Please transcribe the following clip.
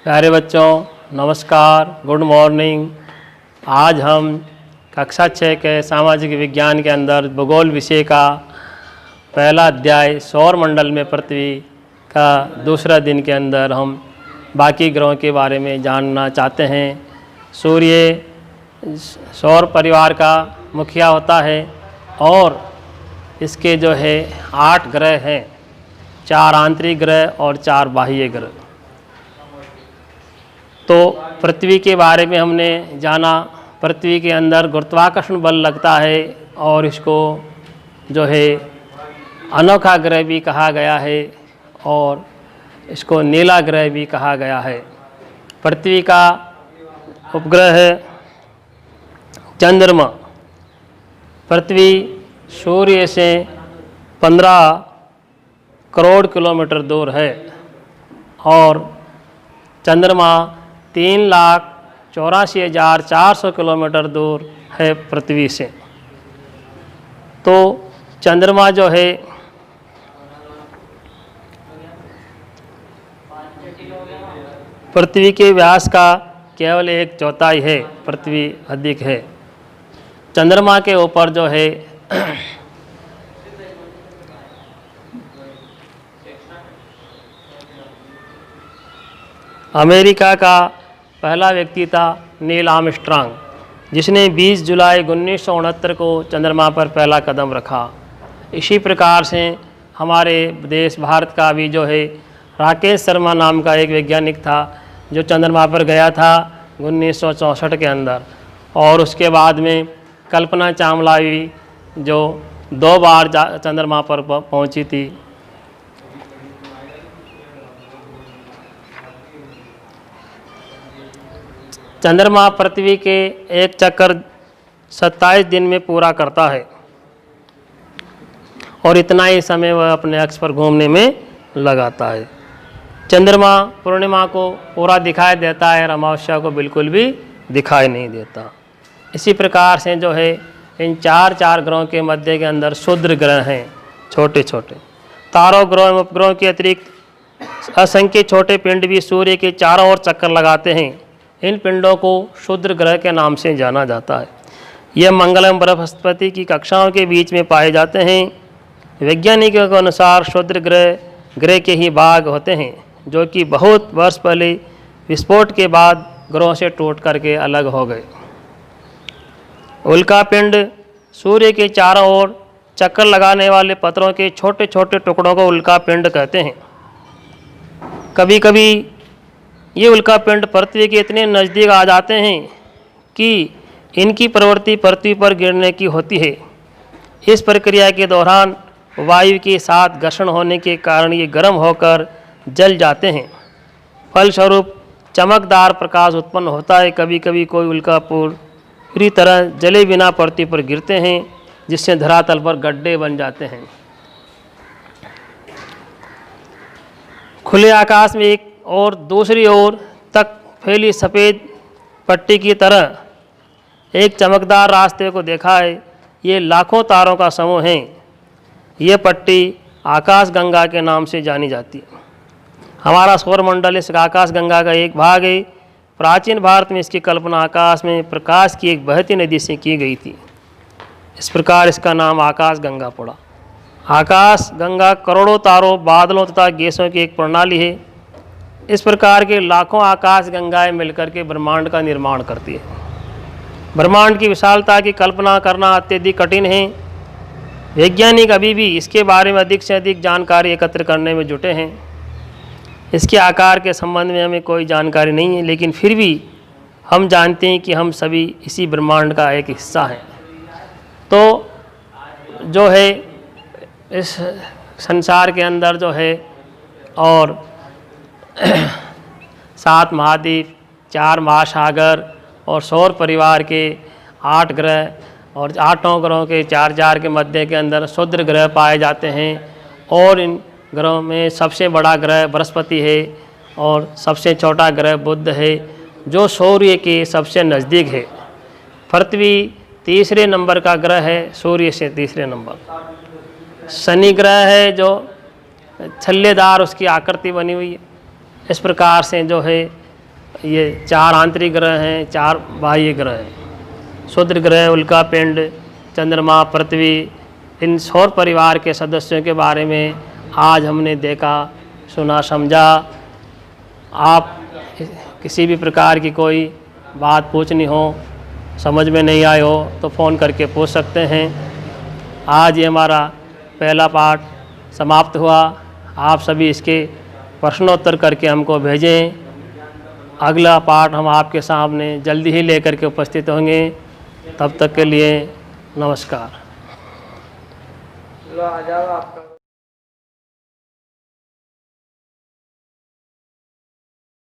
प्यारे बच्चों, नमस्कार, गुड मॉर्निंग। आज हम कक्षा 6 के सामाजिक विज्ञान के अंदर भूगोल विषय का पहला अध्याय सौर मंडल में पृथ्वी का दूसरा दिन के अंदर हम बाकी ग्रहों के बारे में जानना चाहते हैं। सूर्य सौर परिवार का मुखिया होता है और इसके जो है 8 ग्रह हैं, 4 आंतरिक ग्रह और 4 बाह्य ग्रह। तो पृथ्वी के बारे में हमने जाना। पृथ्वी के अंदर गुरुत्वाकर्षण बल लगता है और इसको जो है अनोखा ग्रह भी कहा गया है और इसको नीला ग्रह भी कहा गया है। पृथ्वी का उपग्रह है चंद्रमा। पृथ्वी सूर्य से 15 करोड़ किलोमीटर दूर है और चंद्रमा 3,84,400 किलोमीटर दूर है पृथ्वी से। तो चंद्रमा जो है पृथ्वी के व्यास का केवल 1/4 है, पृथ्वी अधिक है। चंद्रमा के ऊपर जो है अमेरिका का पहला व्यक्ति था नील आर्मस्ट्रांग, जिसने 20 जुलाई 1969 को चंद्रमा पर पहला कदम रखा। इसी प्रकार से हमारे देश भारत का भी जो है राकेश शर्मा नाम का एक वैज्ञानिक था जो चंद्रमा पर गया था 1964 के अंदर। और उसके बाद में कल्पना चावला भी जो 2 बार चंद्रमा पर पहुंची थी। चंद्रमा पृथ्वी के एक चक्कर 27 दिन में पूरा करता है और इतना ही समय वह अपने अक्ष पर घूमने में लगाता है। चंद्रमा पूर्णिमा को पूरा दिखाई देता है और अमावस्या को बिल्कुल भी दिखाई नहीं देता। इसी प्रकार से जो है इन 4 ग्रहों के मध्य के अंदर क्षुद्र ग्रह हैं, छोटे छोटे। तारों, ग्रहों एवं उपग्रहों के अतिरिक्त असंख्य छोटे पिंड भी सूर्य के चारों ओर चक्कर लगाते हैं। इन पिंडों को क्षुद्र ग्रह के नाम से जाना जाता है। यह मंगल एवं बृहस्पति की कक्षाओं के बीच में पाए जाते हैं। वैज्ञानिकों के अनुसार क्षुद्र ग्रह के ही भाग होते हैं जो कि बहुत वर्ष पहले विस्फोट के बाद ग्रहों से टूट करके अलग हो गए। उल्का पिंड सूर्य के चारों ओर चक्कर लगाने वाले पत्थरों के छोटे छोटे टुकड़ों को उल्का पिंड कहते हैं। कभी कभी ये उल्का पिंड पृथ्वी के इतने नज़दीक आ जाते हैं कि इनकी प्रवृत्ति पृथ्वी पर गिरने की होती है। इस प्रक्रिया के दौरान वायु के साथ घर्षण होने के कारण ये गर्म होकर जल जाते हैं। फलस्वरूप चमकदार प्रकाश उत्पन्न होता है। कभी कभी कोई उल्का पूरी तरह जले बिना पृथ्वी पर गिरते हैं, जिससे धरातल पर गड्ढे बन जाते हैं। खुले आकाश में एक और दूसरी ओर तक फैली सफ़ेद पट्टी की तरह एक चमकदार रास्ते को देखा है। ये लाखों तारों का समूह है। ये पट्टी आकाश गंगा के नाम से जानी जाती है। हमारा सौर मंडल इस आकाश गंगा का एक भाग है। प्राचीन भारत में इसकी कल्पना आकाश में प्रकाश की एक बहती नदी से की गई थी। इस प्रकार इसका नाम आकाश गंगा पड़ा। आकाश गंगा करोड़ों तारों, बादलों तथा गैसों की एक प्रणाली है। इस प्रकार के लाखों आकाश गंगाएं मिलकर के ब्रह्मांड का निर्माण करती है। ब्रह्मांड की विशालता की कल्पना करना अत्यधिक कठिन है। वैज्ञानिक अभी भी इसके बारे में अधिक से अधिक जानकारी एकत्र करने में जुटे हैं। इसके आकार के संबंध में हमें कोई जानकारी नहीं है, लेकिन फिर भी हम जानते हैं कि हम सभी इसी ब्रह्मांड का एक हिस्सा हैं। तो जो है इस संसार के अंदर जो है और 7 महाद्वीप, 4 महासागर और सौर परिवार के 8 ग्रह और 8 ग्रहों के 4 के मध्य के अंदर क्षुद्र ग्रह पाए जाते हैं। और इन ग्रहों में सबसे बड़ा ग्रह बृहस्पति है और सबसे छोटा ग्रह बुध है, जो सूर्य के सबसे नज़दीक है। पृथ्वी तीसरे नंबर का ग्रह है, सूर्य से तीसरे नंबर। शनि ग्रह है जो छल्लेदार उसकी आकृति बनी हुई है। इस प्रकार से जो है ये 4 आंतरिक ग्रह हैं, 4 बाह्य ग्रह हैं। क्षुद्र ग्रह, उल्का पिंड, चंद्रमा, पृथ्वी, इन सौर परिवार के सदस्यों के बारे में आज हमने देखा, सुना, समझा। आप किसी भी प्रकार की कोई बात पूछनी हो, समझ में नहीं आए हो तो फ़ोन करके पूछ सकते हैं। आज ये हमारा पहला पाठ समाप्त हुआ। आप सभी इसके प्रश्नोत्तर करके हमको भेजें। अगला पाठ हम आपके सामने जल्दी ही लेकर के उपस्थित होंगे। तब तक के लिए नमस्कार। लो आ जाओ आपका